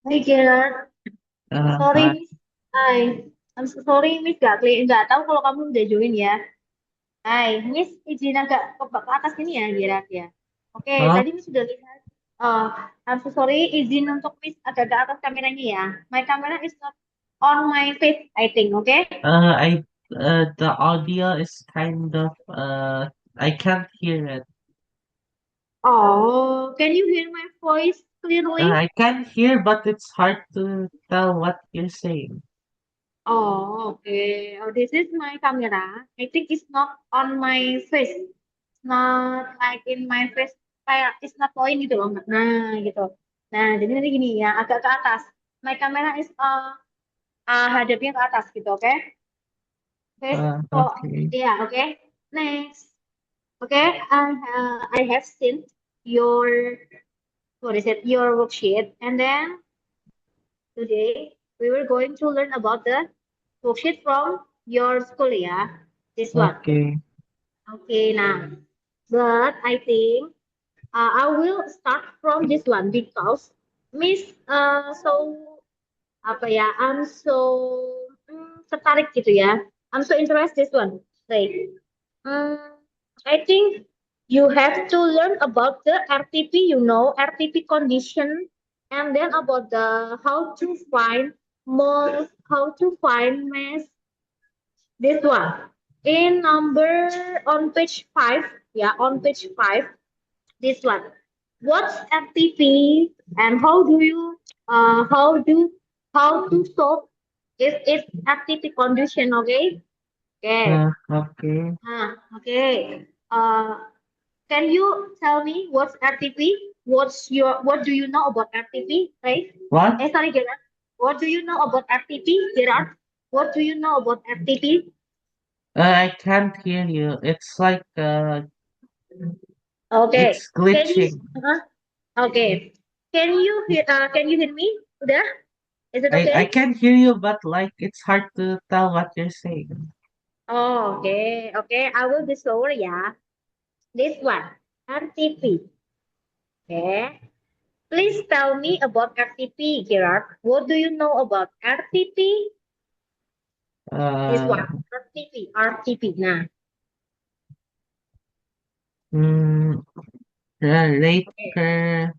Hey Gerard, sorry Hi. Miss. Hai, I'm so sorry Miss nggak tahu kalau kamu udah join ya. Hai, Miss izin agak ke atas ini ya Gerard ya. Oke, Huh? tadi Miss sudah lihat. Oh, I'm so sorry izin untuk Miss agak ke atas kameranya ya. My camera is not on my face, I think. Oke. I the audio is kind of I can't hear it. Oh, can you hear my voice clearly? I can hear, but it's hard to tell what you're saying. Oh, okay. Oh, this is my camera. I think it's not on my face. It's not like in my face. Kayak it's not point gitu loh. Nah, gitu. Nah, jadi nanti gini ya, agak ke atas. My camera is hadapnya ke atas gitu, oke? Face for Okay. yeah, okay. Next, okay. I have seen your what is it? Your worksheet, and then today we were going to learn about the worksheet from your school, yeah. This one. Okay. Okay, now, but I think I will start from this one because Miss, apa ya? I'm so tertarik gitu ya. I'm so interested this one. Like, mm, I think you have to learn about the RTP, RTP condition, and then about the how to find moles, how to find mass, this one. In number on page five, yeah, on page five, this one. What's FTP and how do how to solve if it's FTP condition? Okay, okay, Okay. okay. Can you tell me what's RTP? What do you know about RTP? Right? What? Sorry, Gerard. What do you know about RTP, Gerard? What do you know about RTP? I can't hear you. It's like Okay. it's Can you? glitching. Okay. Can you hear me? Udah? Is it I okay? can hear you, but like it's hard to tell what you're saying. Oh, okay. Okay. I will be slower, yeah. This one. RTP. Okay. Please tell me about RTP, Gerard. What do you know about RTP? This Uh, one. RTP. RTP. Nah. mm, rate Okay. per Mhm.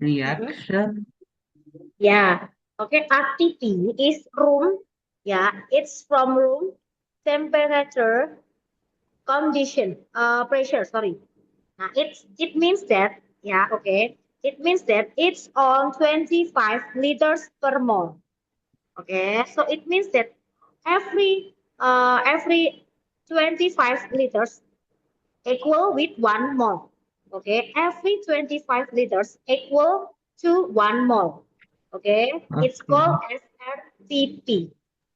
reaction. Yeah. Okay. RTP is room. Yeah. It's from room temperature condition. Pressure. Sorry. It means that, yeah, okay. It means that it's on 25 liters per mole. Okay, so it means that every 25 liters equal with 1 mole. Okay, every 25 liters equal to 1 mole. Okay, it's called Okay. as RTP.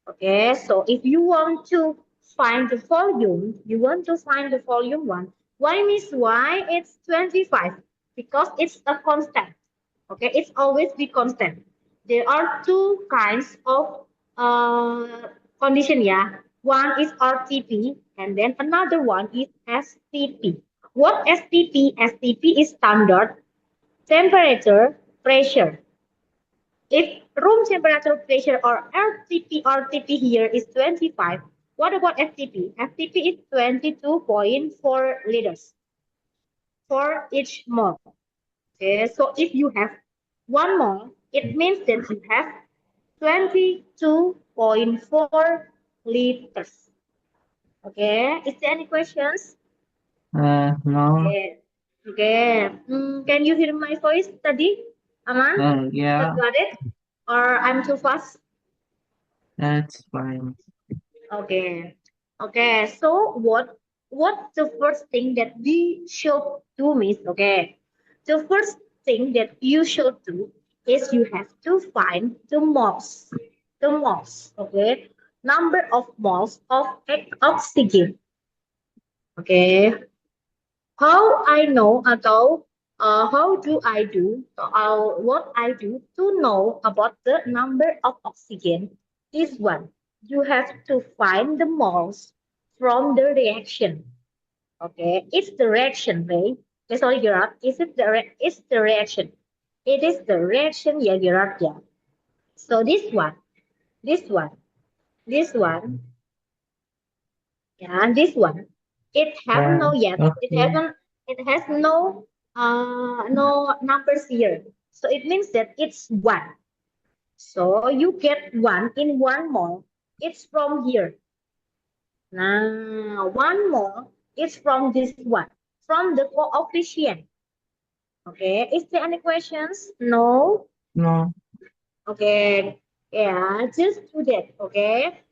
Okay, so if you want to find the volume, you want to find the volume one. Why means why it's 25? Because it's a constant. Okay, it's always be constant. There are two kinds of condition, yeah. One is RTP and then another one is STP. What STP? STP is standard temperature pressure. If room temperature pressure or RTP here is 25, what about FTP? FTP is 22.4 liters for each mole. Okay, so if you have 1 mole, it means that you have 22.4 liters. Okay, is there any questions? No. Okay, okay. Can you hear my voice tadi? Aman? Yeah, Got it? Or I'm too fast? that's fine. Okay. Okay. So what's the first thing that we should do, Miss? Okay. The first thing that you should do is you have to find the moles. The moles. Okay. Number of moles of oxygen. Okay. How I know atau how do I do what I do to know about the number of oxygen is one. You have to find the moles from the reaction. Okay, it's the reaction, right? Sorry, Gerard. Is it it's the reaction? It is the reaction, yeah, Gerard, yeah. So this one, this one, this one, yeah, and this one, it have Yeah. no yet. It Okay. haven't. It has no numbers here. So it means that it's one. So you get one in one more. It's from here. Now one more is from this one, from the coefficient. Okay. Is there any questions? No. No. Okay. Yeah, just do that. Okay.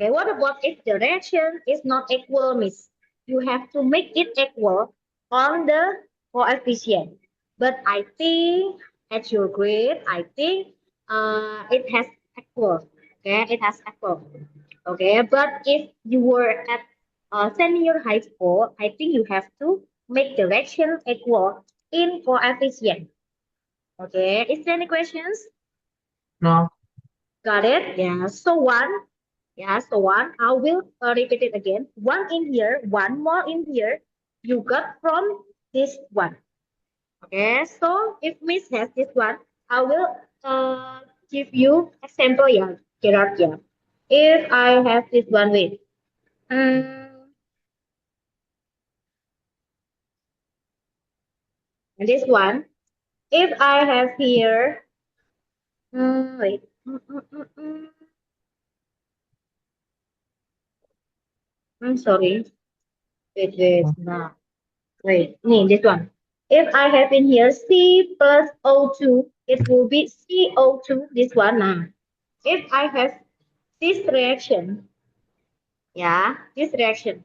Okay, what about if the reaction is not equal, miss? You have to make it equal on the coefficient. But I think at your grade, I think it has equal. Okay, it has equal. Okay, but if you were at senior high school, I think you have to make the reaction equal in coefficient. Okay, is there any questions? No. Got it? Yeah. So one. Yeah, so one, I will repeat it again. One in here, one more in here, you got from this one. Okay, so if Miss has this one, I will give you example, yeah, Gerard, yeah. If I have this one, wait. Um, and this one, if I have here, wait. I'm sorry. Wait, no. Wait, nee, this one. If I have in here C plus O2, it will be CO2, this one now. If I have this reaction, yeah, this reaction.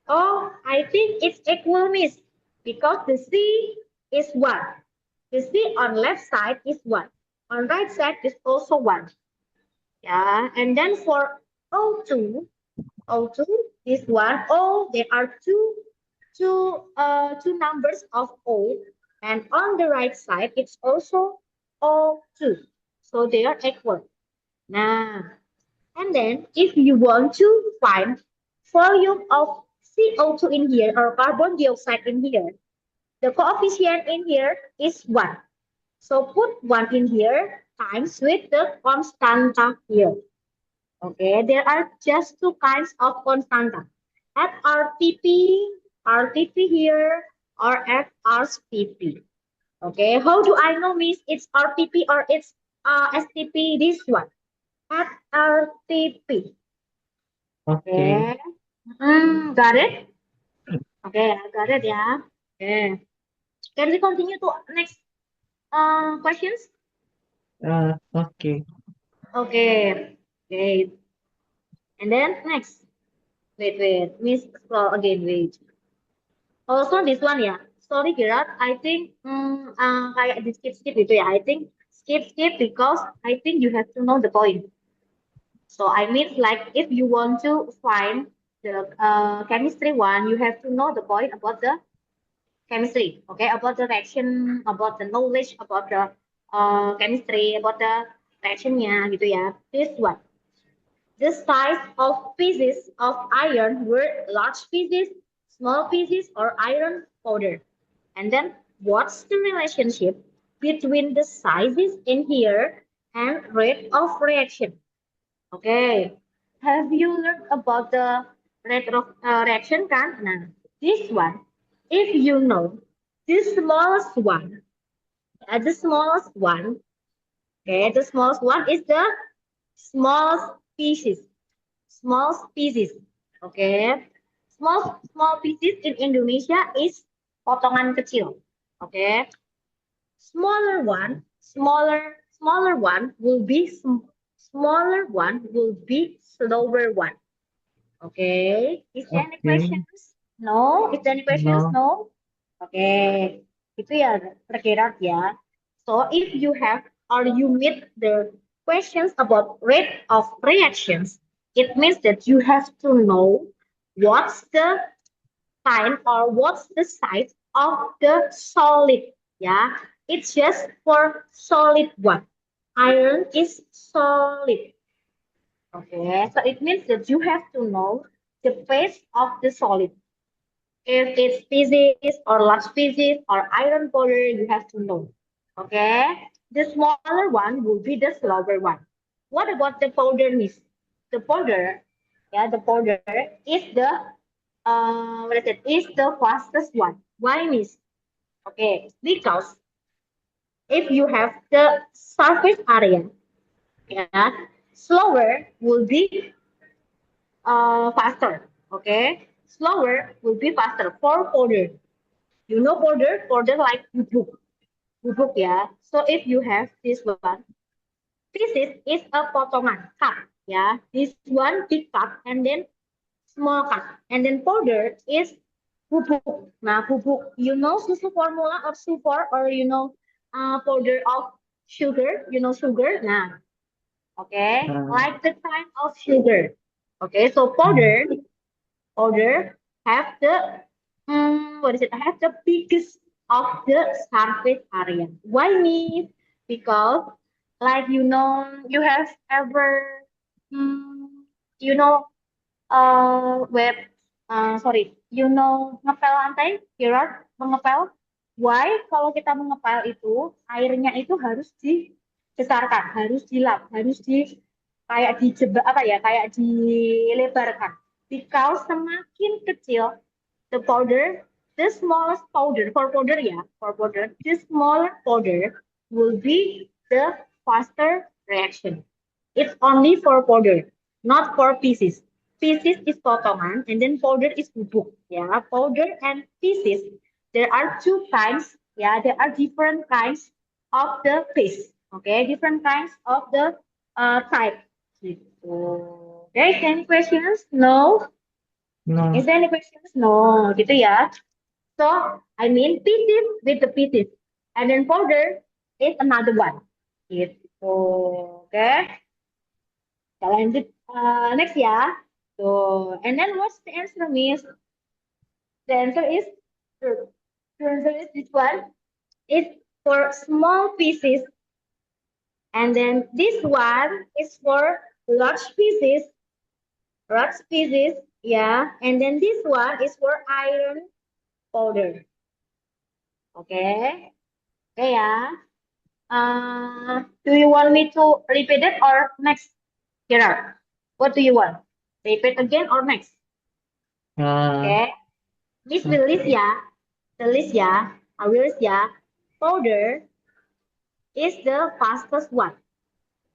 Oh, I think it's equal, miss, because the C is 1. The C on left side is 1. On right side is also 1. Yeah, and then for O2, O2 is 1. Oh, there are two numbers of O, and on the right side it's also O2. So they are equal. Now, and then if you want to find volume of CO2 in here or carbon dioxide in here, the coefficient in here is 1. So put 1 in here times with the constanta here. Okay, there are just two kinds of constanta. At RTP here, or at RTP. Okay, how do I know, miss, it's RTP or it's STP? This one, at RTP. Okay. Okay, got it? Okay, I got it, yeah. Okay, can we continue to next questions? Okay. Okay, okay, and then next. Wait, miss, scroll again, wait. Also this one ya. Sorry Gerard, I think kayak di skip itu ya. I think skip because I think you have to know the point. So I mean like if you want to find the chemistry one, you have to know the point about the chemistry. Okay, about the reaction, about the knowledge about the chemistry, about the reactionnya gitu ya. This one. The size of pieces of iron were large pieces, small pieces, or iron powder. And then what's the relationship between the sizes in here and rate of reaction? Okay. Have you learned about the rate of reaction kan? Nah, this one, if you know, this smallest one, the smallest one, okay, the smallest one is the small species. Small species. Okay. Small pieces in Indonesia is potongan kecil. Okay. Smaller one will be smaller one will be slower one. Okay. Is there any Okay. questions? No. Is there any questions? No. No. Okay. Itu ya terkira ya. So if you have or you meet the questions about rate of reactions, it means that you have to know what's the kind or what's the size of the solid. Yeah, it's just for solid one. Iron is solid. Okay, so it means that you have to know the phase of the solid. If it's physics or large physics or iron powder, you have to know. Okay. The smaller one will be the slower one. What about the powder mist? The powder, yeah, the powder is the what is it? Is the fastest one. Why mist? Okay, because if you have the surface area, yeah, slower will be faster. Okay, slower will be faster for powder. You know powder, powder like bubuk, yeah. So if you have this one, pieces is a potongan cut, yeah. This one big cut and then small cut, and then powder is bubuk. Nah, bubuk, you know susu formula of super, or you know powder of sugar, you know sugar. Nah, okay, Uh, like the kind of sugar. Okay, so mm, powder have the what is it? Have the biggest of the surface area. Why me? Because like you have ever um, you know web sorry, ngepel lantai, Gerard, mengepel. Why kalau kita mengepel itu airnya itu harus dibesarkan, harus dilap, harus kayak dijebak apa ya, kayak dilebarkan. Because semakin kecil the powder, the smallest powder for powder ya, for powder, the smaller powder will be the faster reaction. It's only for powder, not for pieces. Pieces is potongan, and then powder is bubuk. Yeah, powder and pieces. There are two kinds. Yeah, there are different kinds of the paste. Okay, different kinds of the type. Okay, any questions? No. no, Is there any questions? No, gitu ya. So, I mean pieces with the pieces. And then powder is another one. Gitu. Okay. Kita lanjut next ya. So, and then what's the answer, Miss? The answer is the answer is this one. It's for small pieces, and then this one is for large pieces, yeah. And then this one is for iron powder. Okay, okay ya. Do you want me to repeat it or next, Gerard? What do you want? Repeat again or next? uh, Okay, Miss will list okay. ya. The list ya. I will list ya. Powder is the fastest one.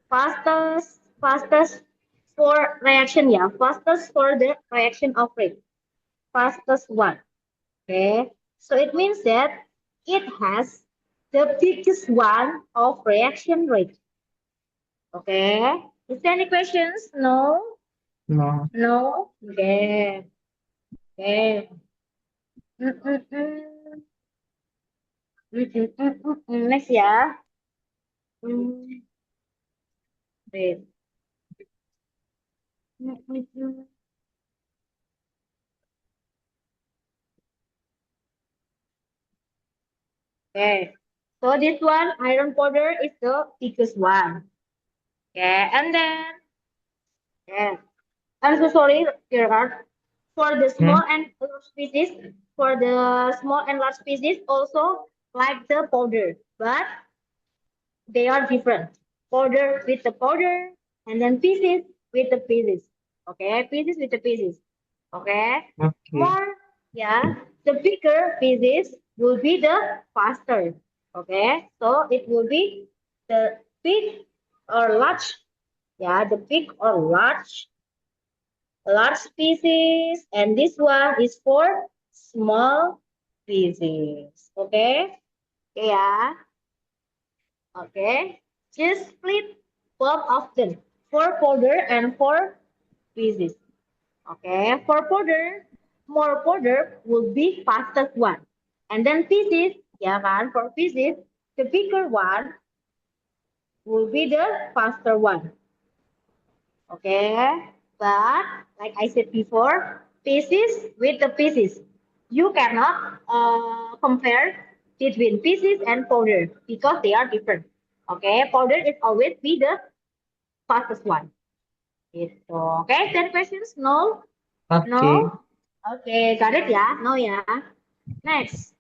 Fastest for reaction ya. Fastest for the reaction of rate. Fastest one. Okay. So it means that it has the biggest one of reaction rate. Okay. Is there any questions? No? No, No? Okay. Okay. Mm-mm-mm. Mm-mm-mm-mm. Next ya. Hmm, wait. Mm-mm-mm. Okay. So this one, iron powder is the biggest one. Okay. And then, yeah. I'm so sorry, Gerard. For the hmm? small and large species, for the small and large species also like the powder, but they are different. Powder with the powder, and then pieces with the pieces. Okay, pieces with the pieces. Okay, Okay. more, yeah. The bigger pieces will be the faster. Okay, so it will be the big or large. Yeah, the big or large pieces, and this one is for small pieces. Okay, yeah. Okay, just split both of them for powder and for pieces. Okay, for powder, more powder will be fastest one, and then pieces, yeah kan, for pieces, the bigger one will be the faster one. Okay, but like I said before, pieces with the pieces, you cannot compare between pieces and powder because they are different. Okay, powder is always be the fastest one. Gitu. Okay, 10 questions? No? Okay. No? Okay, got it ya? No ya? Next.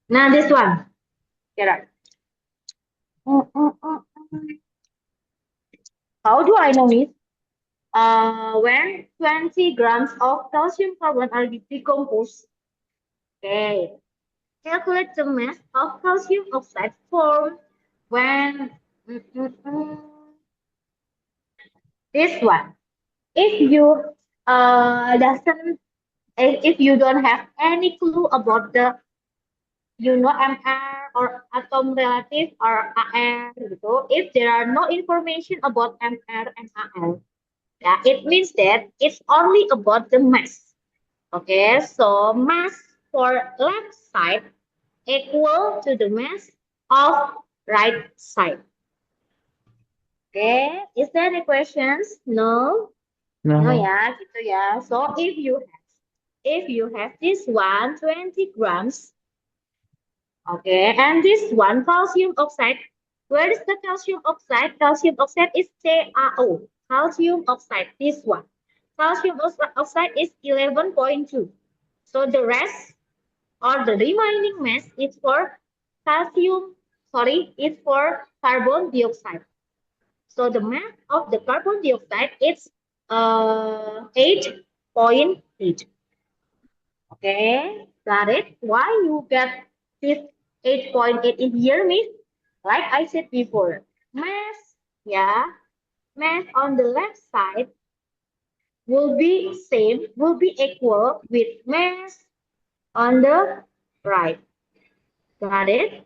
Nah, this one. Gerard. How do I know it? When 20 grams of calcium carbonate are decomposed, okay, calculate the mass of calcium oxide formed when mm, mm, mm, this one. If you doesn't if you don't have any clue about the MR or atom relative or AR gitu, if there are no information about MR and AR, yeah, it means that it's only about the mass. Okay, so mass for left side equal to the mass of right side. Okay, is there any questions? No, no No. ya, gitu ya. So if you have this one 20 grams, okay, and this one calcium oxide, where is the calcium oxide? Calcium oxide is CaO, calcium oxide, this one. Calcium oxide is 11.2. So the rest or the remaining mass is for is for carbon dioxide. So the mass of the carbon dioxide is 8.8. Okay, got it? Why you get this 8.8 in here, miss? Like I said before, mass, yeah, mass on the left side will be equal with mass on the right. Got it?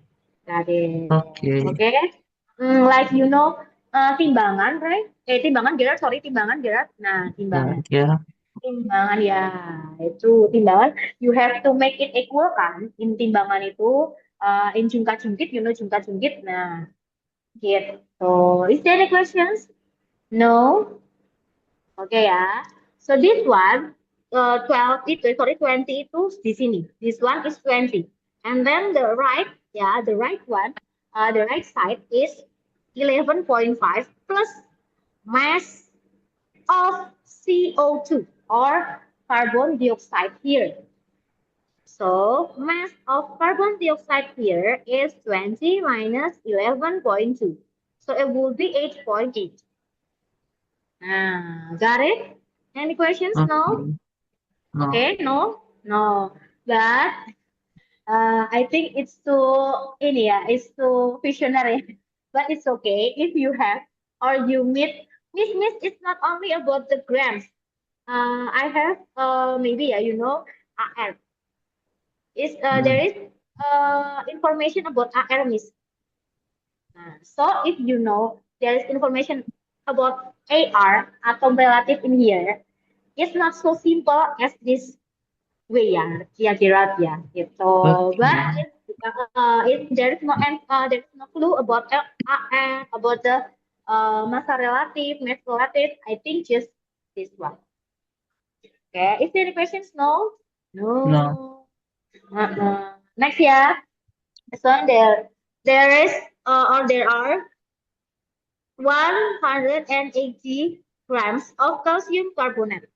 Got it. Okay. Okay. Like timbangan, right? Timbangan Gerard, sorry, timbangan Gerard. Nah, timbangan. Yeah. Timbangan ya, itu timbangan. You have to make it equal kan? In timbangan itu, in jungkat-jungkit, jungkat-jungkit. Nah, gitu. Is there any questions? No? Okay ya. So this one, 20 itu di sini. This one is 20. And then the right, yeah, the right one, the right side is 11.5 plus mass of CO2 or carbon dioxide here. So mass of carbon dioxide here is 20 minus 11.2. So it will be 8.8. Got it? Any questions? No? Okay. No. Okay, no? No. But I think it's too, it's too visionary. But it's okay if you have or you meet. Miss, it's not only about the grams. I have maybe AR. Is there Mm. is information about AR, Miss. So if you know there is information about AR atom relative in here, it's not so simple as this way ya, ya Gerard ya, gitu. But Okay. if there is no clue about about the massa relative, mass relative, I think just this one. Okay, is there any questions? No, No. no. Next ya. So there is or there are 180 grams of calcium carbonate.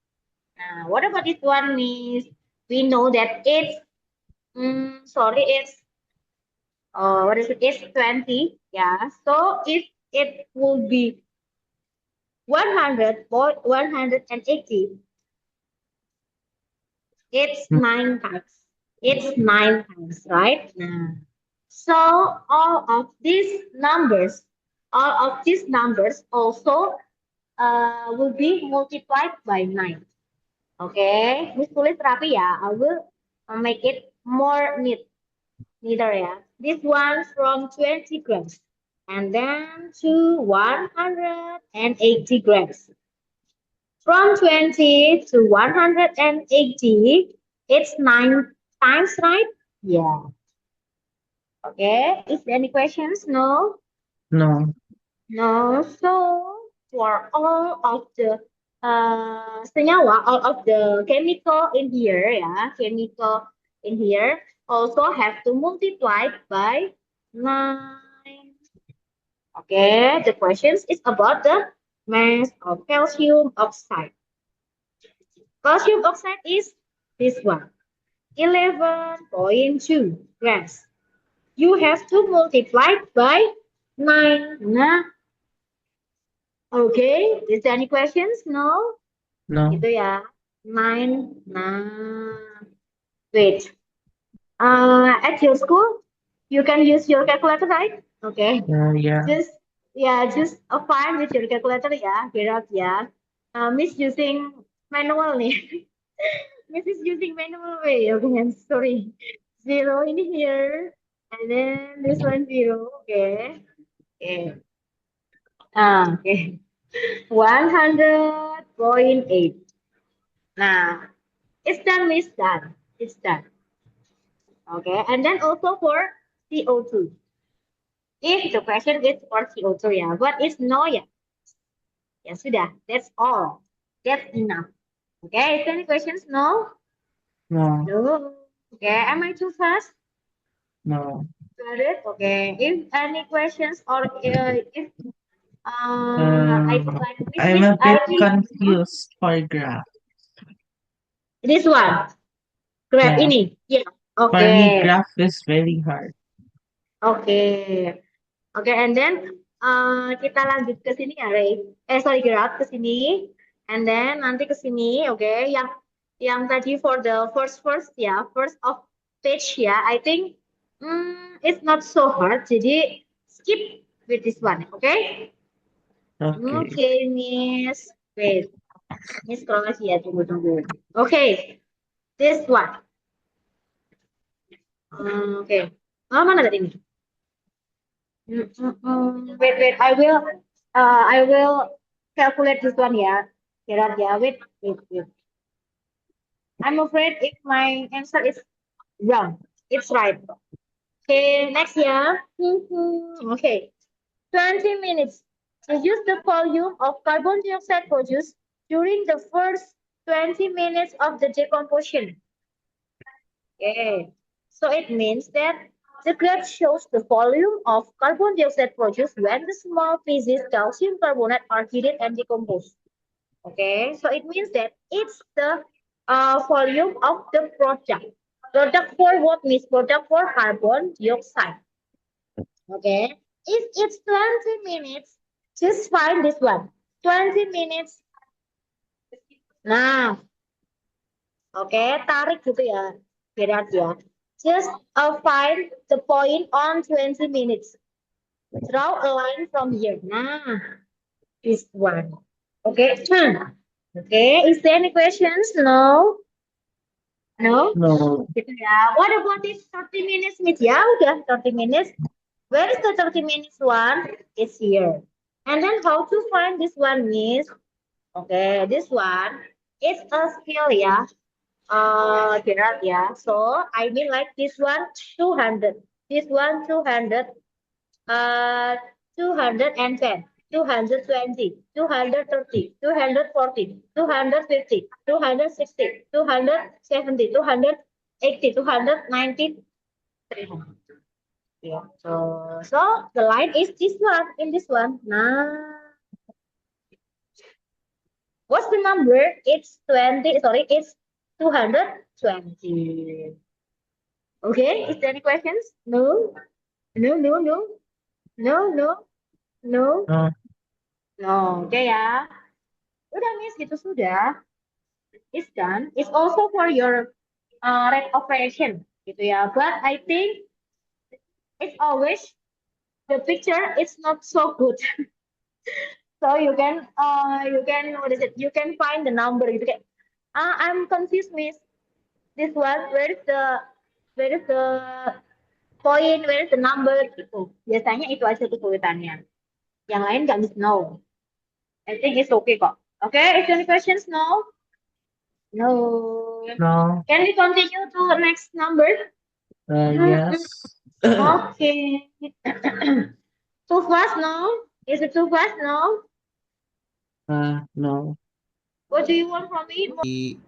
What about this one, Miss? We know that it's what is it? It's 20. Yeah. So if it will be 100 or 180, it's Mm. 9 times. It's 9 times, right? So all of these numbers also will be multiplied by 9. Okay, Miss tulis rapi ya. I will make it more neater ya. This one from 20 grams and then to 180 grams. From 20 to 180, it's 9 times, right? Yeah. Okay. Is there any questions? No? No. No. So for all of the senyawa, all of the chemical in here, yeah, chemical in here also have to multiply by 9. Okay, the questions is about the mass of calcium oxide. Calcium oxide is this one, 11.2 grams. you have to multiply by 9. Nah, okay. Is there any questions? No? No. Gitu ya. 9. Nah, wait. At your school, you can use your calculator, right? Okay. Yeah. Just, yeah, just find with your calculator ya, Gerard ya. Miss using manual nih. Miss is using manual way. Okay, I'm sorry. Zero in here, and then this one zero. Okay. Okay. Okay. 100.8. Nah, it's done, Miss, done. It's done. Okay, and then also for CO2. If the question is for CO2 ya, but it's no ya. Ya sudah, that's all. That's enough. Okay, is there any questions? No? No. No. Okay, am I too fast? No. Got it? Okay. If any questions or if I Uh, like I'm Miss, a I bit will confused for graph. this one. Grab Yeah. ini. Yeah. For me, Okay. graph is very hard. Okay. Oke, and then kita lanjut ke sini ya, Ray. Sorry, Gerard, ke sini. And then nanti ke sini, oke. Yang tadi for the first ya, first of page ya. I think it's not so hard. Jadi skip with this one, oke? Okay. Oke, Miss. Wait, Miss scroll lagi ya, tunggu. Oke, this one. Oke. Oh, mana tadi ini? Wait. I will calculate this one, yeah. Gerard, yeah. Wait. I'm afraid if my answer is wrong, it's right. Okay, next year. Okay, 20 minutes to use the volume of carbon dioxide produced during the first 20 minutes of the decomposition. Okay, so it means that the graph shows the volume of carbon dioxide produced when the small pieces calcium carbonate are heated and decomposed. Okay, so it means that it's the volume of the product. Product for what means product for carbon dioxide. Okay, if it's 20 minutes, just find this one. 20 minutes. Nah, oke, tarik gitu ya. Berat ya. Just find the point on 20 minutes. Draw a line from here. Nah, this one. Okay. Okay, is there any questions? No? No? No. Gitu ya. What about this 30 minutes, Miss? Ya udah, 30 minutes. Where is the 30 minutes one? It's here. And then how to find this one, Miss? Okay, this one is a skill ya. Gerard ya. So I mean like this one 200. This one 200. Uh, 210, 220, 230, 240, 250, 260, 270, 280, 290, 300. Yeah. So the line is this one in this one. Nah, what's the number? It's 20. Sorry, it's 220. Okay. Is there any questions? No. No. No. No. No. No. No. No. No. Oke ya. Udah, Miss, gitu sudah. It's done. It's also for your rate of variation, gitu ya. But I think it's always the picture is not so good. So you can what is it? You can find the number gitu kayak I'm confused, Miss. This one where is the point, where is the number gitu. Biasanya itu aja kesulitannya. Yang lain nggak miss no. I think it's okay kok. Okay, if any questions, no? No. No. Can we continue to next number? Yes. Okay. Too fast, no? Is it too fast, no? No. What do you want from me? Di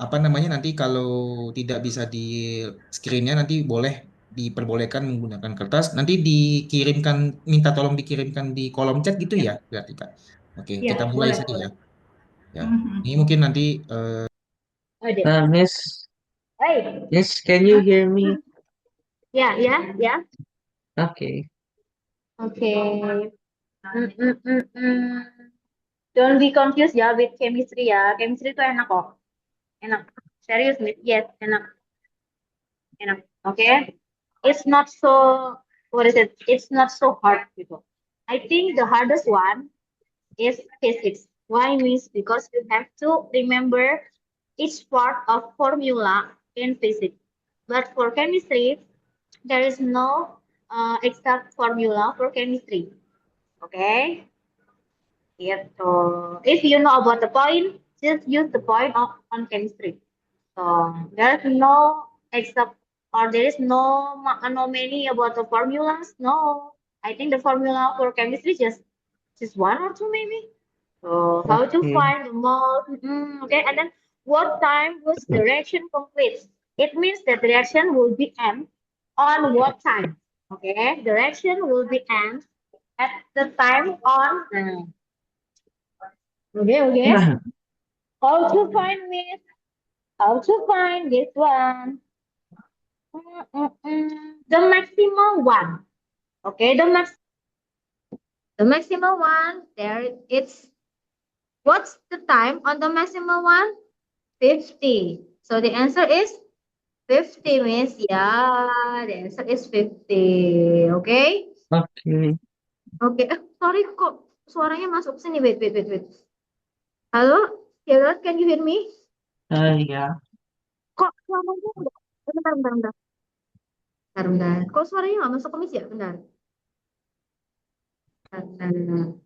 apa namanya nanti kalau tidak bisa di screennya nanti boleh diperbolehkan menggunakan kertas. Nanti dikirimkan, minta tolong dikirimkan di kolom chat gitu ya, berarti Kak. Oke, Ya, kita mulai boleh, saja ya. boleh. Ya, ini mungkin nanti Ada. Miss, Hey. Miss, can you hear me? Yeah. Okay. Okay. Mm. Don't be confused ya with chemistry ya. Chemistry itu enak kok. Enak. Serius nih. Yes, enak. Okay. It's not so, what is it? It's not so hard gitu. I think the hardest one is physics. Why means because you have to remember each part of formula in physics. But for chemistry, there is no exact formula for chemistry. Okay? Gitu. If you know about the point, just use the point of on chemistry. So there's no except or there is no many about the formulas. No, I think the formula for chemistry just one or two maybe. So how to Okay. find the mole? Okay, and then what time was the reaction complete? It means that the reaction will be end on what time? Okay, the reaction will be end at the time on. Okay. How to find this? How to find this one? The maximum one. Okay, the maximum one. There it's what's the time on the maximum one? 50. So the answer is 50, Miss. Yeah, the answer is 50. Okay? Okay. Okay. Sorry kok suaranya masuk sini. Wait. Halo? Gerard, can you hear me? Yeah. Kok suaranya enggak? Bentar. Bentar. Kok suaranya nggak masuk ke Miss ya? Bentar. Bentar.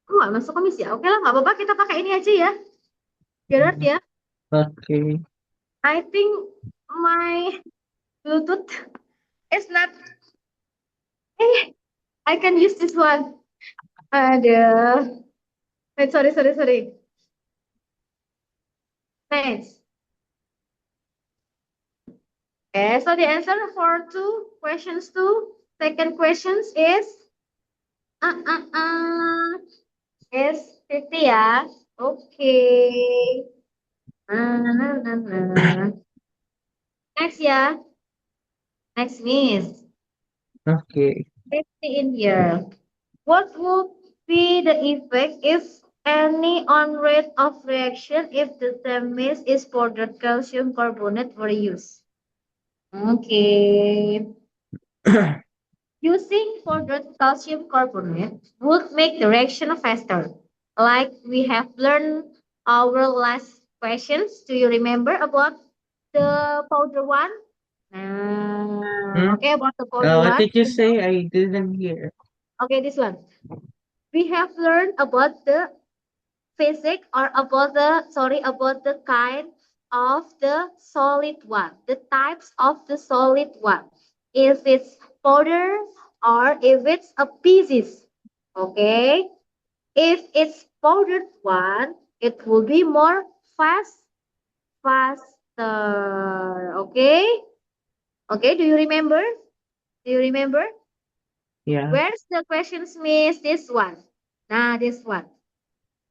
Kok nggak masuk ke Miss ya? Oke lah, nggak apa-apa. Kita pakai ini aja ya. Gerard ya. Okay. I think my Bluetooth is not... I can use this one. Ada. Wait, sorry. Next. Okay, so the answer for second questions uh, uh, uh, is 50 ya. Okay. Nah. Next ya. Next Miss. Okay. 50 in here. What would be the effect if any on rate of reaction if the same mix is powdered calcium carbonate were used? Okay. Using powdered calcium carbonate would make the reaction faster. Like we have learned our last questions. Do you remember about the powder one? Okay, about the powder What one. did you say? I didn't hear. Okay, this one. We have learned about the physics or about the kind of the solid one, the types of the solid one. If it's powder or if it's a pieces. Okay. If it's powdered one, it will be more faster. Okay. Okay. Do you remember? Yeah. Where's the questions, Miss? This one. Nah, this one.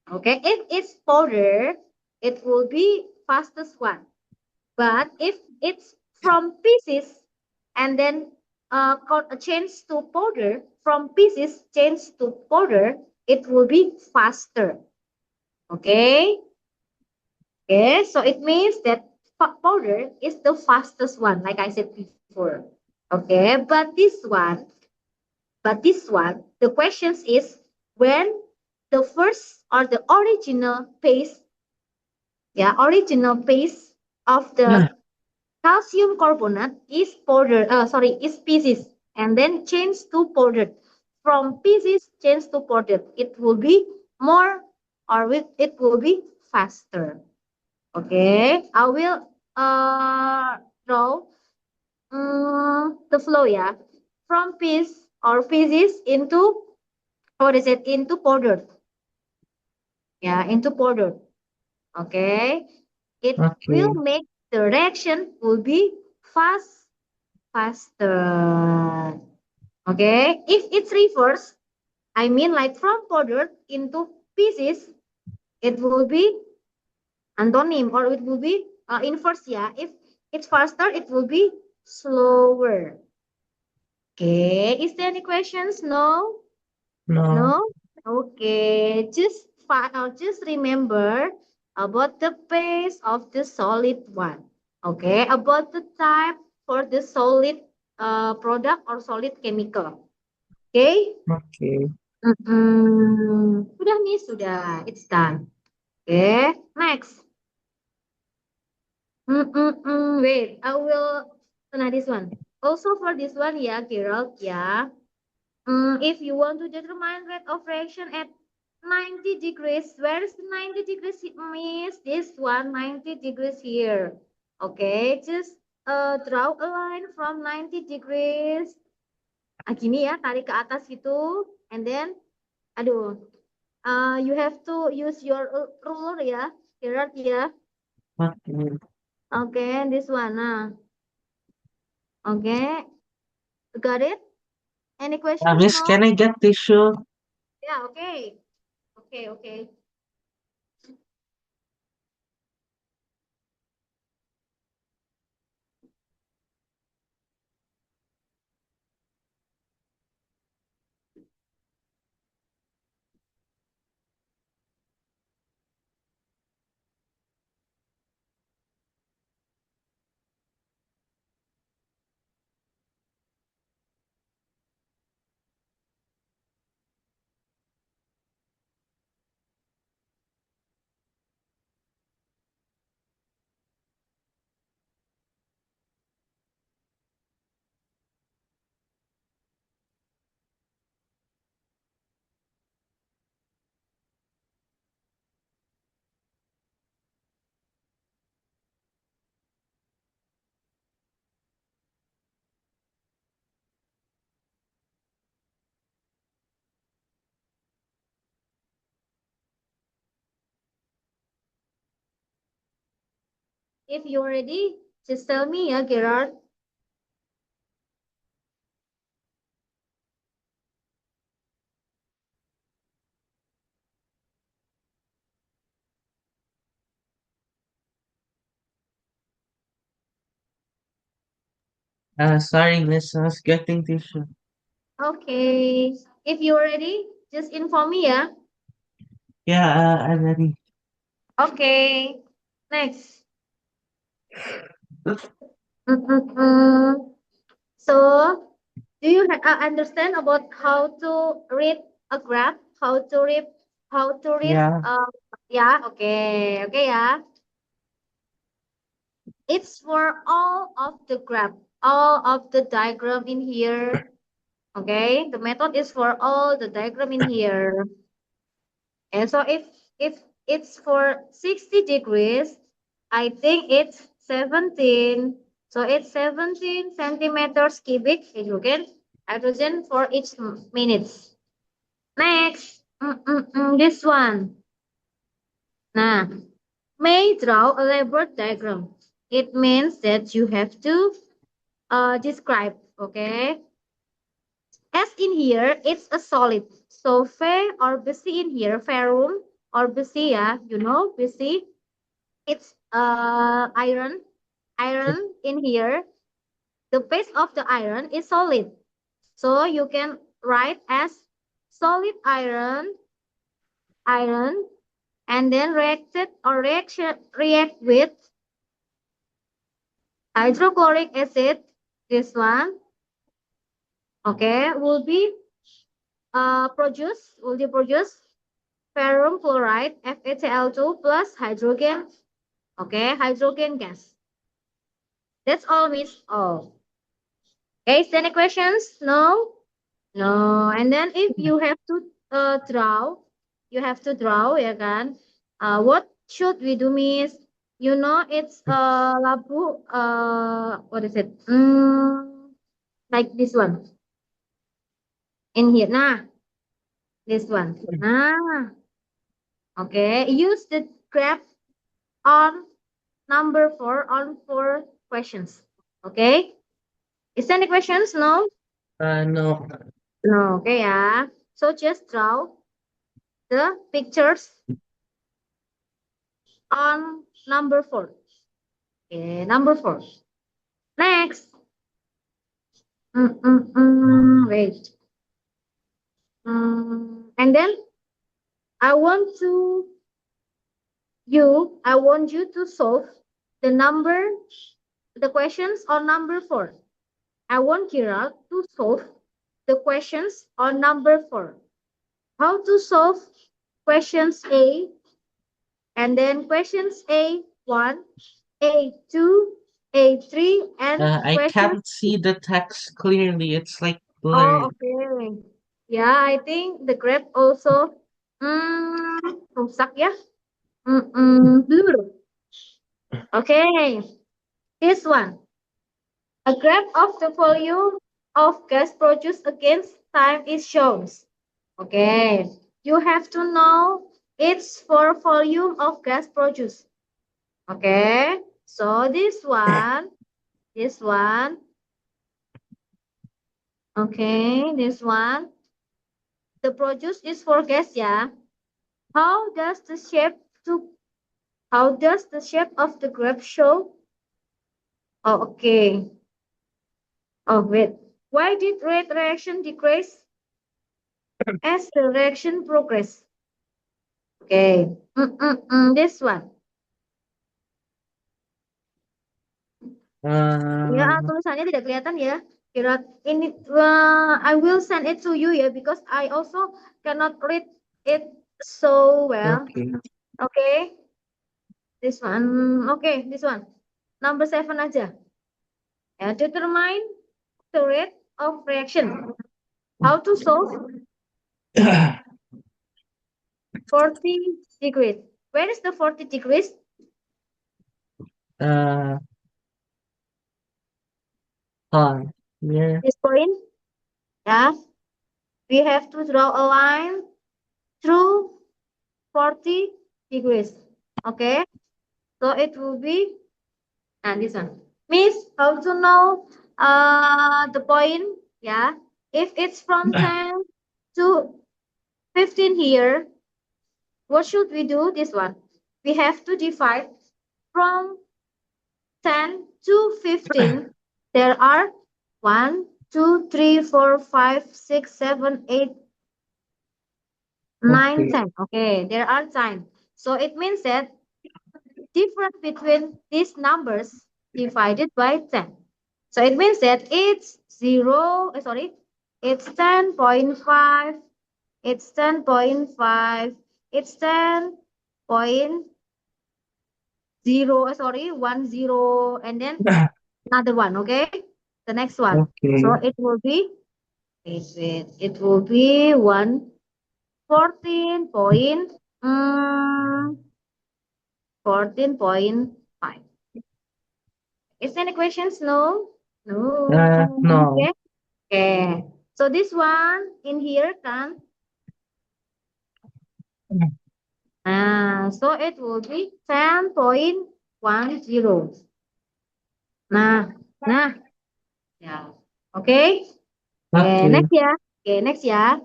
Okay, if it's powder, it will be fastest one. But if it's from pieces and then change to powder, from pieces change to powder, it will be faster. Okay. Okay, so it means that powder is the fastest one, like I said before. Okay, but this one, the questions is when the first or the original phase of the calcium carbonate is is pieces, and then change to powdered. From pieces change to powdered, it will be more it will be faster. Okay, I will draw the flow, yeah, from pieces into into powdered. Yeah, into powdered. Okay. It will Okay. make the reaction will be faster. Okay. If it's reverse, I mean like from powder into pieces, it will be antonym or it will be inverse. Yeah. If it's faster, it will be slower. Okay, is there any questions? No? No. No? Okay, just remember about the base of the solid one. Okay, about the type for the solid product or solid chemical. Okay? Okay. Sudah nih, sudah. It's done. Okay, next. Wait, I will. Nah, this one. Also for this one, yeah, Gerald, yeah. If you want to determine rate of reaction at 90 degrees, where is the 90 degrees? It means this one 90 degrees here. Okay, just draw a line from 90 degrees. Gini ya, tarik ke atas gitu. And then, aduh, you have to use your ruler ya, Gerard ya. Okay. Okay, this one. Nah, okay, got it? Any questions? Miss, No? can I get tissue? Yeah, okay. Okay. If you're ready, just tell me ya, Gerard. Sorry, Miss, I was getting tissue. Okay. If you're ready, just inform me ya. Yeah, I'm ready. Okay. Next. Mm-mm-mm. So, do you understand about how to read a graph? How to read Yeah. yeah, okay, yeah. It's for all of the graph, all of the diagram in here. Okay, the method is for all the diagram in here. And so if it's for 60 degrees, I think it's 17. So it's 17 centimeters cubic hydrogen for each minute. Next, this one. Nah, may draw a elaborate diagram. It means that you have to describe, okay? As in here, it's a solid. So Fe or Bc in here, ferrum or Bc, yeah, you know, Bc, it's iron. Iron in here, the base of the iron is solid. So you can write as solid iron, and then react with hydrochloric acid. This one, okay, will be produce ferrum fluoride FeCl2 plus hydrogen. Okay, hydrogen gas. That's all, Miss. Oh. Okay, is there any questions? No? No. And then if you have to draw, ya kan? What should we do, Miss? You know, it's labu, what is it? Like this one in here. Nah, this one. Nah, okay. Use the graph on number 4 on 4 questions. Okay. Is there any questions? No? No. No. Okay, yeah. So just draw the pictures on number 4. Okay, number 4. Next. Wait. And then I want you to solve the questions on number 4. I want Kira to solve the questions on number 4. How to solve questions A, and then questions A1, A2, A3, and I questions. can't see the text clearly. It's like Oh, blurred. okay. Yeah, I think the graph also rusak ya. Blur. Okay, this one. A graph of the volume of gas produced against time is shown. Okay, you have to know it's for volume of gas produced. Okay, so this one, okay, this one, the produce is for gas, yeah. How does the shape to how does the shape of the graph show? Oh, okay. Oh, wait. Why did rate reaction decrease as the reaction progress? Okay. This one. Ya, Uh, tulisannya tidak kelihatan ya. Kira ini I will send it to you ya because I also cannot read it so well. okay. Okay. This one. Okay, this one. Number 7 aja. Ya, determine the rate of reaction. How to solve 40 degrees. Where is the 40 degrees? uh, Here. This point. Yeah. We have to draw a line through 40 degrees. Okay. So it will be, and this one. Miss, how to know the point? Yeah. If it's from 10 to 15 here, what should we do? This one. We have to divide from 10 to 15. There are 1, 2, 3, 4, 5, 6, 7, 8, 9, Okay. 10. Okay, there are 10. So it means that difference between these numbers divided by 10. So it means that it's it's 10.5, it's 10.5, it's 10.0, 10, and then another one, okay? The next one. So Okay. it will be, it will be 14.5. Is there any questions? No? No. No. Okay. Okay. So this one in here kan. So it will be 10.10. Nah, nah. Ya. Oke. Okay, Okay. next ya. Oke, next ya.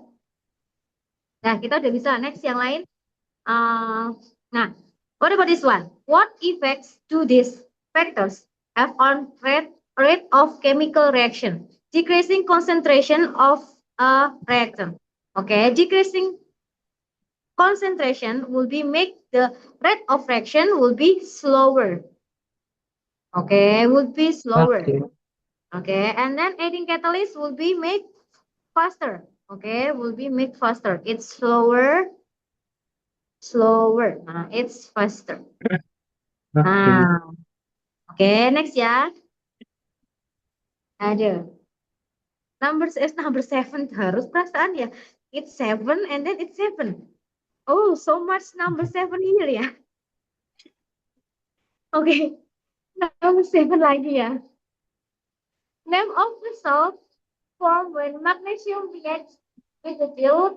Nah, kita udah bisa. Next yang lain. Nah, what about this one? What effects do these factors have on rate of chemical reaction? Decreasing concentration of a reactant. Okay, decreasing concentration will be make the rate of reaction will be slower. Okay, would be slower. Okay. Okay, and then adding catalyst will be make faster. Okay, will be make faster. It's slower. Nah, it's faster. Okay. Nah, okay, next ya. Ada. Number 7 terus perasaan ya. It's 7 and then it's 7. Oh, so much number 7 here ya. Okay, number 7 lagi ya. Name of the salt formed when magnesium reacts with the dilute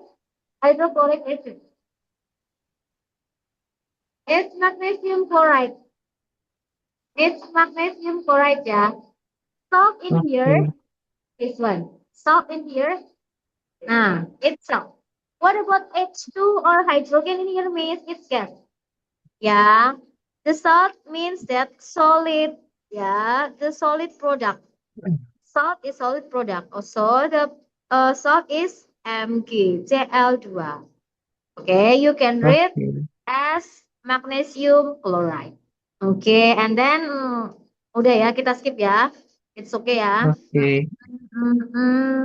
hydrochloric acid. It's magnesium chloride. It's magnesium chloride ya. Salt in here, Okay. this one. Salt in here. Nah, it's salt. What about H2 or hydrogen in here means it's gas. Yeah, the salt means that solid, yeah, the solid product. Salt is solid product. Also, the salt is MgCl2. Okay, you can read Okay. as magnesium chloride. Okay, and then udah ya, kita skip ya. It's okay ya. Okay. Mm, mm,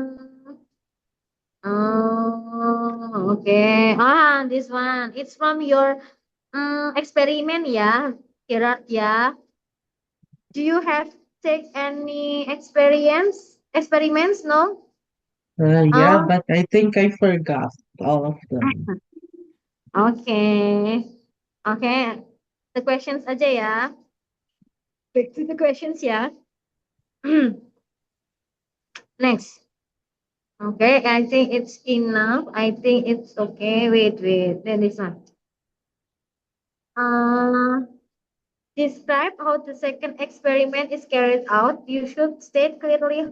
Oh, okay. Ah, this one. It's from your experiment ya, Gerard ya. Do you have take any experiments? No? Yeah, Oh, but I think I forgot all of them. okay. Okay. The questions aja ya. Back to the questions ya. Next. Okay, I think it's enough. I think it's okay. Wait. Then this one. Uh, Describe how the second experiment is carried out. You should state clearly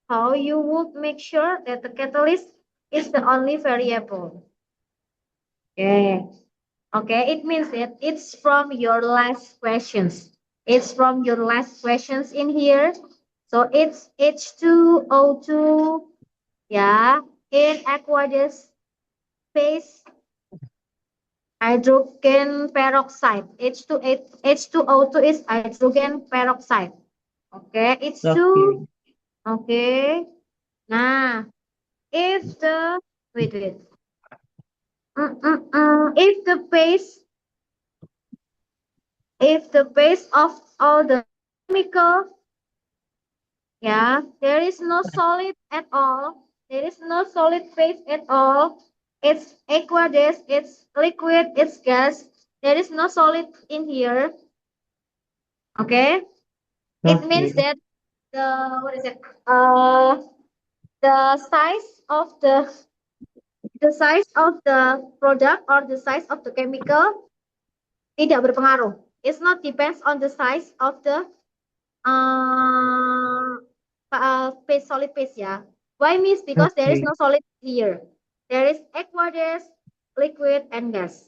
how you would make sure that the catalyst is the only variable. Okay. Okay, it means that it's from your last questions. It's from your last questions in here. So it's H2O2, yeah, in aqueous phase hydrogen peroxide. H2O2 is hydrogen peroxide. Okay, it's two. Okay. Okay. Nah, if the wait. If the base of all the chemical, yeah, there is no solid at all. There is no solid phase at all. It's aqueous, it's liquid, it's gas. There is no solid in here. Okay. It means Okay. that the what is it? The size of the product or the size of the chemical tidak berpengaruh. It's not depends on the size of the paste, solid paste ya. Why means because there is Okay. no solid here. There is aqueous, liquid, and gas.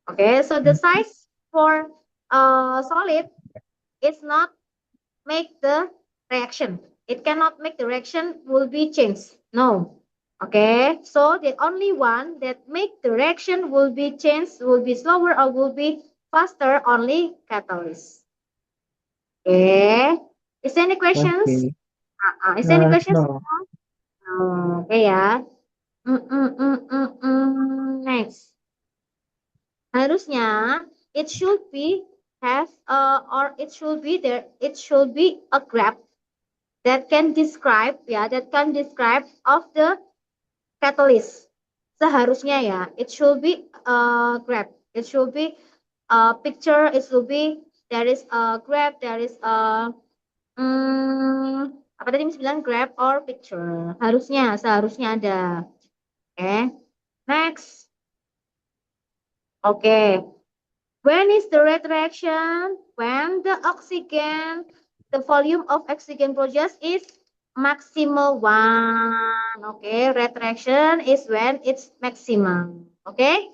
Okay, so the size for solid is not make the reaction. It cannot make the reaction will be changed. No. Okay, so the only one that make the reaction will be changed, will be slower or will be faster, only catalyst. Okay. Is there any questions? Okay. Is there any questions? No. Oh, okay ya. Next. Harusnya it should be have or it should be there. It should be a graph that can describe ya, that can describe of the catalyst. Seharusnya ya, it should be a graph. It should be a picture. It should be there is a graph. There is a apa tadi Miss bilang graph or picture. Seharusnya ada. Okay. Next. Okay. When is the red reaction? When the oxygen, the volume of oxygen produced is maximal 1. Okay, red reaction is when it's maximum. Okay?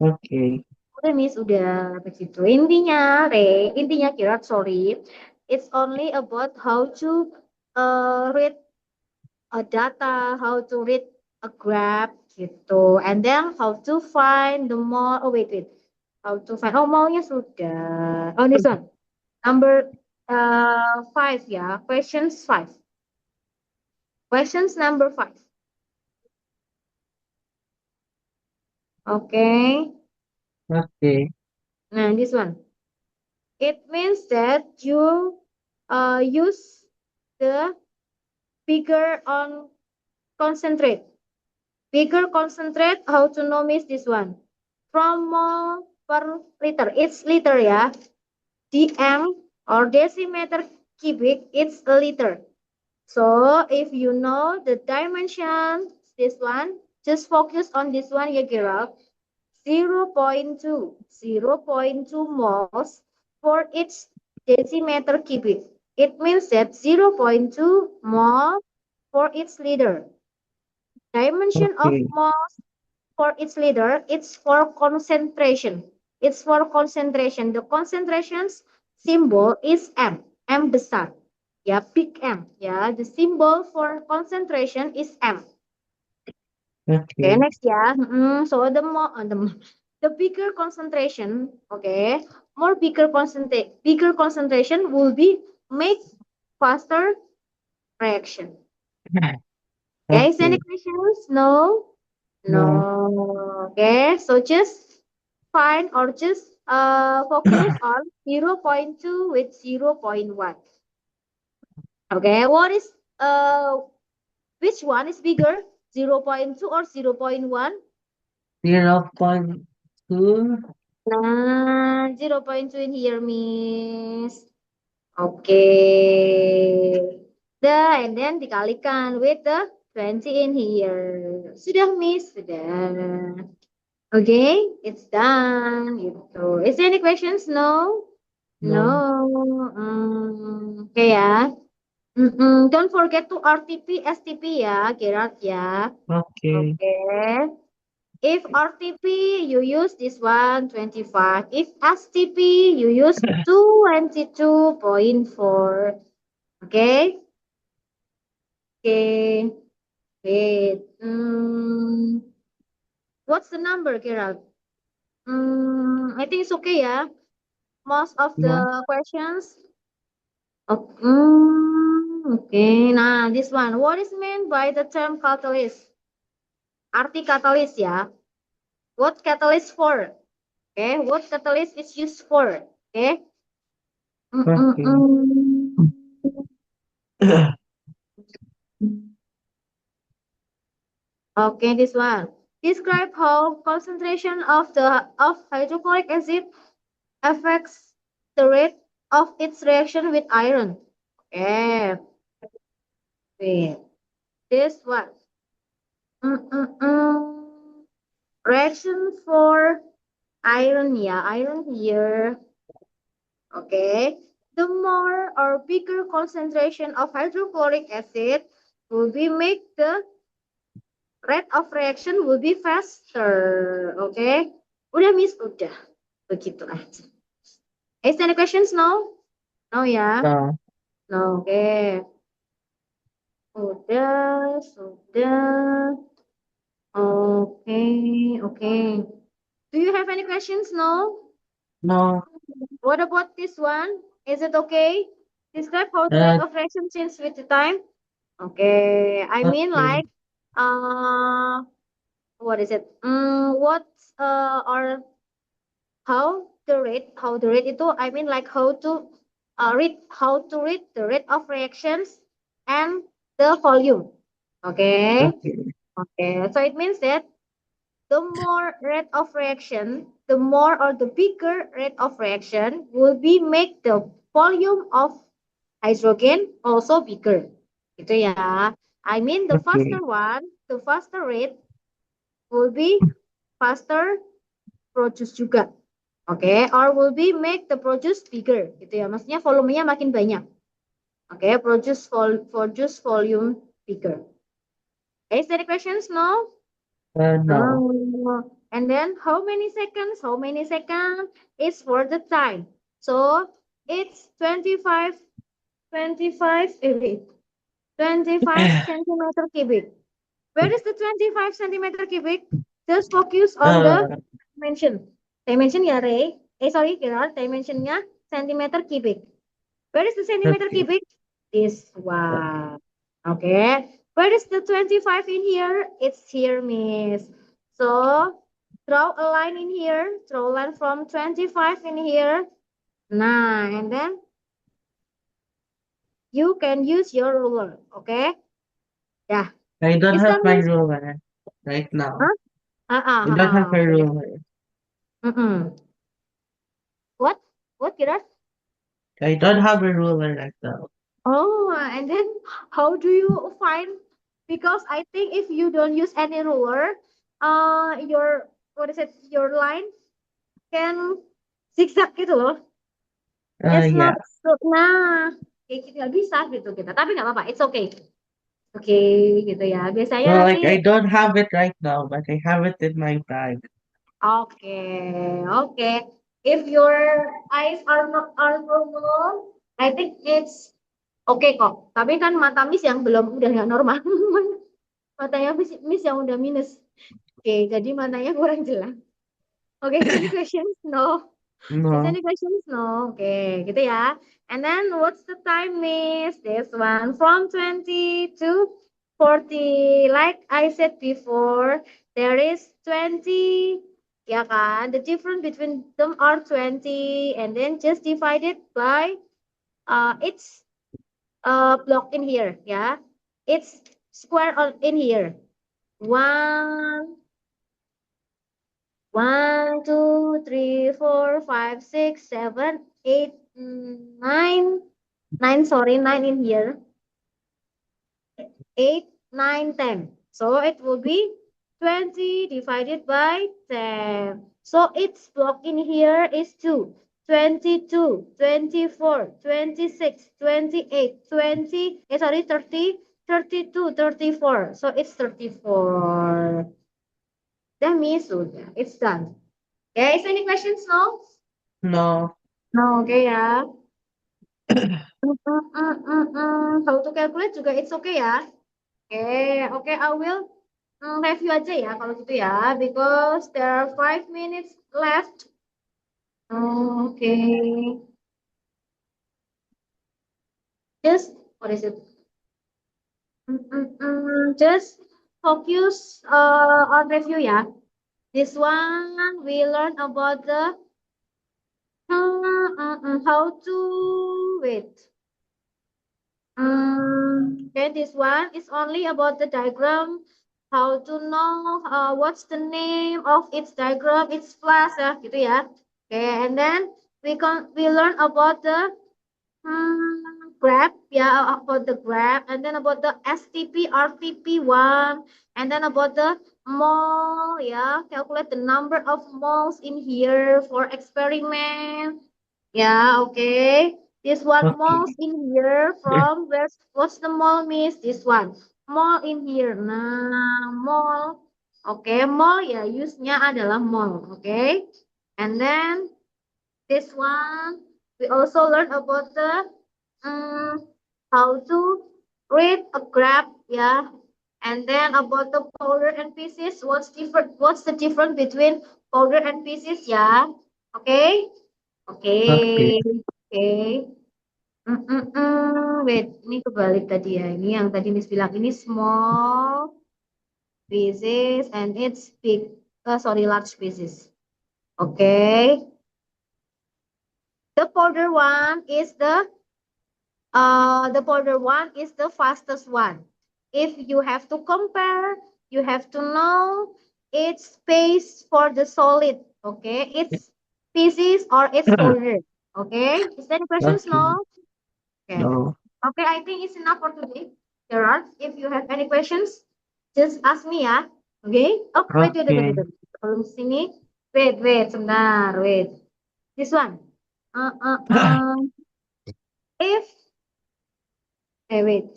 Okay. Udah Miss, udah begitu. Intinya kira, sorry. It's only about how to read a data, how to read a graph gitu. And then how to find the mole. Oh wait. How to find. Oh maunya sudah. Oh this one. Number 5 ya. Questions 5. Questions number 5. Okay. Okay. Nah this one. It means that you use the figure on concentrate. Figure concentrate, how to know is this one. From mole per liter. It's liter ya. dm or decimeter cubic, it's a liter. So if you know the dimension, this one, just focus on this one, ya Gerald. 0.2, 0.2 moles for each decimeter cubic. It means that 0.2 mole for each liter. Dimension of Okay. moles for each liter, it's for concentration. It's for concentration. The concentrations symbol is M besar. Ya, big M. Ya, the symbol for concentration is M. Okay, Okay. next ya. So the bigger concentration, okay, bigger concentration will be make faster reaction. Okay, is there any Okay. questions? No, No. no. Okay, so just find or just focus on 0.2 with 0.1. Okay, what is which one is bigger? 0.2 or 0.1? 0.2. Nah, 0.2 in here, Miss. Okay. And then dikalikan with the 20 in here. Sudah, Miss? Sudah. Okay, it's done. Gitu. Is there any questions? No? No. No. Okay ya. Don't forget to RTP, STP ya, Gerard ya. Okay. Okay. If RTP, you use this one, 25. If STP, you use 22.4. Okay? Okay. Wait. What's the number, Gerald? I think it's okay, yeah? Most of Yeah. the questions. Okay. Nah, this one. What is meant by the term catalyst? Arti catalyst, ya. What catalyst for? Okay. What catalyst is used for? Okay. Okay. Okay, this one. Describe how concentration of hydrochloric acid affects the rate of its reaction with iron. Okay, wait. This one. Reaction for iron, yeah, iron here. Okay. The more or bigger concentration of hydrochloric acid will be make the rate of reaction will be faster. Okay. Udah, Miss? Udah. Begitu aja. Is there any questions? No? No, ya? No. No, oke. Sudah, sudah. Oke, oke. Do you have any questions? No? No. What about this one? Is it okay? Describe how the rate Uh, of reaction changes with the time. Okay, I mean okay. like, uh, what is it? What or how the rate itu I mean like how to read the rate of reactions and the volume. Okay. Okay. Okay. So it means that the more rate of reaction, the more or the bigger rate of reaction will be make the volume of hydrogen also bigger. Itu ya. I mean Okay. the faster rate will be faster produce juga. Oke, or will be make the produce bigger gitu ya. Maksudnya volumenya makin banyak. Oke, produce volume bigger. Is there any questions? No? No. No. And then how many seconds? How many seconds is for the time. So it's 25, wait, 25 centimeter cubic. Where is the 25 centimeter cubic? Just focus on the Uh, dimension. Dimension ya, Ray. Sorry, Gerald. Dimensionnya centimeter cubic. Where is the centimeter okay. cubic? This one. Okay. Where is the 25 in here? It's here, miss. So, draw a line in here. Draw a line from 25 in here. Nah, and then you can use your ruler. Okay. Yeah. I don't It's have done, my miss. ruler right now. Huh? I don't have a Okay. ruler. What? What, Gerard? I don't have a ruler right now. Oh, and then how do you find? Because I think if you don't use any ruler, your what is it? Your line can zigzag gitu loh. It's Yeah. not so. Nah, kayak gitu nggak bisa gitu kita. Tapi nggak apa-apa. It's okay. Oke, gitu ya. Biasanya Well, nanti. like I don't have it right now, but I have it in my bag. Oke. If your eyes are not are normal, I think it's Oke kok. Tapi kan mata Miss yang belum udah nggak normal. Matanya Miss yang udah minus. Oke, jadi matanya kurang jelas. Oke, is any questions? No. Is No. any questions? No. Oke, gitu ya. And then what's the time, Miss? This one from 20 to 40. Like I said before, there is 20. Ya kan? The difference between them are 20. And then just divide it by its block in here. Ya. It's square on in here. One, 2, 3, 4, 5, 6, 7, 8, 9. 9, sorry, 9 in here. 8, 9, 10. So it will be 20 divided by 10. So its block in here is 2. 22, 24, 26, 28, 20, sorry, 30, 32, 34. So it's 34. That means it's done. Okay, is any questions now? No. No, okay ya. How to calculate juga it's okay ya. Oke, I will review aja ya kalau gitu ya, because there are 5 minutes left. Oke, just what is it? Just focus on review ya. This one we learn about the how to wait. Okay, this one is only about the diagram. How to know what's the name of its diagram, its class ya, gitu ya. Okay, and then we learn about the graph ya, about the graph, and then about the STP, RTP one, and then about the mole ya. Calculate the number of moles in here for experiment. Yeah, okay. This one Okay. malls in here from what's the mall, Miss? This one. Mall in here. Nah, mall. Okay, mall ya use-nya adalah mall. Okay. And then this one we also learn about the how to read a graph, yeah. And then about the powder and pieces, what's the difference between powder and pieces, yeah. Okay? Okay. Oke, oke. Wait, ini kebalik tadi ya. Ini yang tadi Miss bilang ini small pieces and it's big. Sorry, large pieces. Okay. The powder one is the fastest one. If you have to compare, you have to know its space for the solid. Okay, its pieces or its powder. Okay, is there any questions? Okay. No. Okay. No. Okay, I think it's enough for today. Gerard, if you have any questions, just ask me ya. Okay? Oh, wait. Okay. Belum sini. Wait, sebentar, wait. This one. Uh, uh, um, if, wait.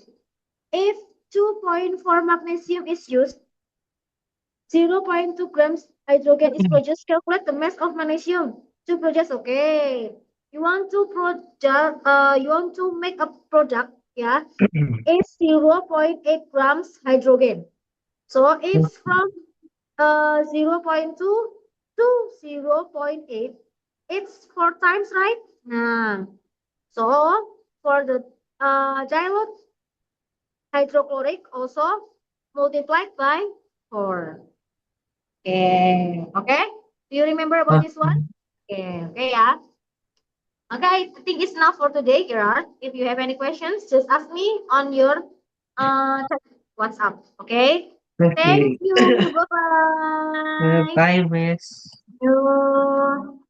If 2.4 magnesium is used, 0.2 grams hydrogen is produced. Calculate the mass of magnesium. 2 projects, okay. You want to make a product, yeah, is 0.8 grams hydrogen. So it's from 0.2 to 0.8. It's 4 times, right? Nah. So for the dilute hydrochloric also multiplied by 4. Okay. Do you remember about this one? Okay, yeah. Okay, I think it's enough for today, Gerard. If you have any questions, just ask me on your WhatsApp. Okay. Thank Okay. you. Bye bye. Bye, Miss. You.